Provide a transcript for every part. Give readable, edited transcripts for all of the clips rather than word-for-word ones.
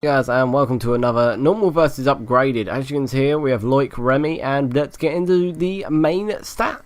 Guys, and welcome to another normal versus upgraded. As you can see here, we have Remy, and let's get into the main stat.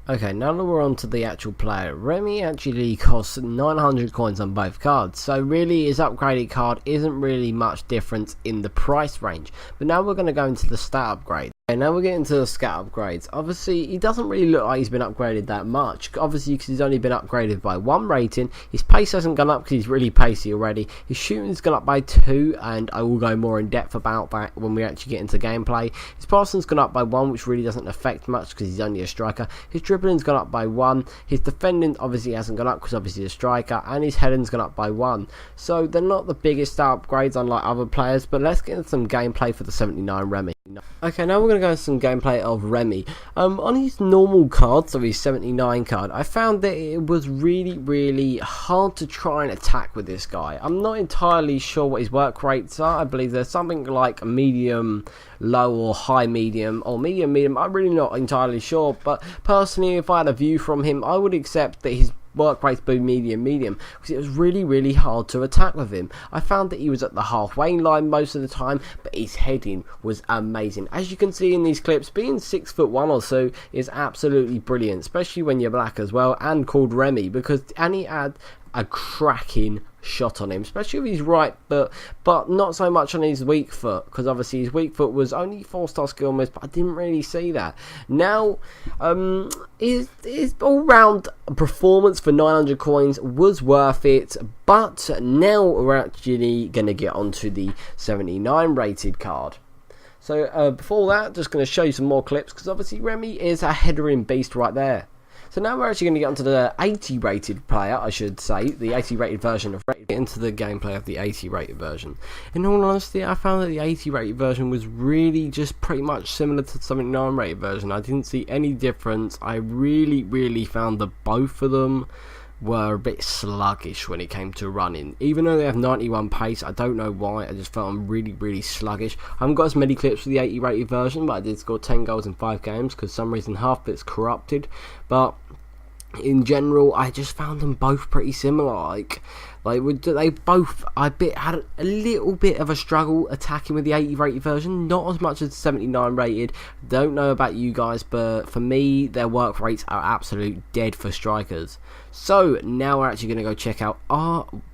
Okay, now that we're on to the actual player, Remy actually costs 900 coins on both cards, so really his upgraded card isn't really much difference in the price range. But now we're going to go into the stat upgrade. Okay, now we're getting to the stat upgrades. Obviously, he doesn't really look like he's been upgraded that much. Obviously, because he's only been upgraded by 1 rating. His pace hasn't gone up because he's really pacey already. His shooting's gone up by 2, and I will go more in depth about that when we actually get into gameplay. His passing's gone up by 1, which really doesn't affect much because he's only a striker. His dribbling's gone up by 1. His defending obviously hasn't gone up because obviously he's a striker, and his heading's gone up by 1. So they're not the biggest stat upgrades unlike other players, but let's get into some gameplay for the 79 Remy. Okay, now we're going to go into some gameplay of Remy. On his normal card, so his 79 card, I found that it was really hard to try and attack with this guy. I'm not entirely sure what his work rates are. I believe there's something like medium, low, or high medium, or medium. I'm really not entirely sure, but personally, if I had a view from him, I would accept that his work rates be medium because it was really hard to attack with him. I found that he was at the halfway line most of the time, but his heading was amazing. As you can see in these clips, being 6'1" or so is absolutely brilliant, especially when you're black as well and called Remy, and he had a cracking shot on him, especially with his right foot, but not so much on his weak foot, because obviously his weak foot was only 4-star skill miss, but I didn't really see that. Now his all-round performance for 900 coins was worth it, but now we're actually going to get onto the 79 rated card. So before that, just going to show you some more clips, because obviously Remy is a headering beast right there. So now we're actually going to get onto the 80 rated player, I should say, the 80 rated version of Remy. Get into the gameplay of the 80 rated version. In all honesty, I found that the 80 rated version was really just pretty much similar to the 79 rated version. I didn't see any difference. I really found that both of them were a bit sluggish when it came to running. Even though they have 91 pace, I don't know why, I just felt them really sluggish. I haven't got as many clips for the 80 rated version, but I did score 10 goals in 5 games because for some reason half of it's corrupted. But in general, I just found them both pretty similar. They both had a little bit of a struggle attacking with the 80 rated version, not as much as 79 rated. Don't know about you guys, but for me, their work rates are absolute dead for strikers. So now we're actually going to go check out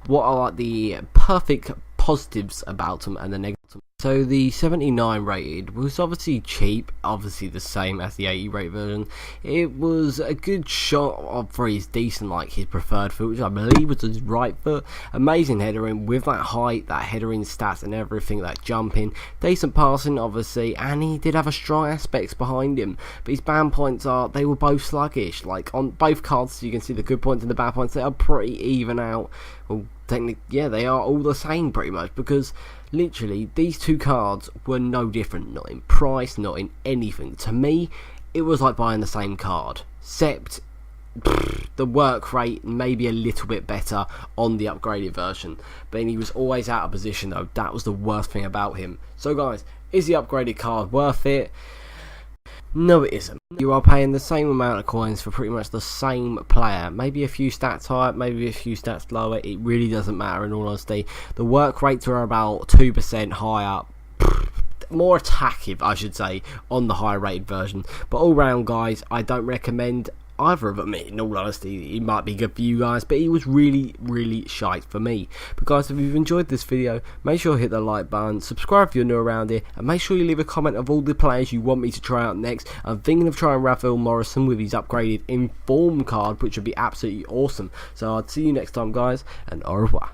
what are the perfect positives about them and the negatives. So the 79 rated was obviously cheap, obviously the same as the 80 rated version. It was a good shot for his decent, like his preferred foot, which I believe was his right foot. Amazing headering with that height, that headering stats and everything, that jumping. Decent passing obviously, and he did have a strong aspects behind him. But his bad points they were both sluggish. Like on both cards you can see the good points and the bad points, they are pretty even out. Well, technically, yeah, they are all the same pretty much, because literally these two cards were no different, not in price, not in anything. To me, it was like buying the same card, except the work rate maybe a little bit better on the upgraded version, but he was always out of position though. That was the worst thing about him. So guys, is the upgraded card worth it? No, it isn't. You are paying the same amount of coins for pretty much the same player. Maybe a few stats higher, maybe a few stats lower. It really doesn't matter in all honesty. The work rates are about 2% higher. More attacking, I should say, on the higher rated version. But all round, guys, I don't recommend either of them. In all honesty, he might be good for you guys, but he was really shite for me. But guys, if you've enjoyed this video, make sure to hit the like button, subscribe if you're new around here, and make sure you leave a comment of all the players you want me to try out next. I'm thinking of trying Rafael Morrison with his upgraded inform card, which would be absolutely awesome. So I'll see you next time, guys, and au revoir.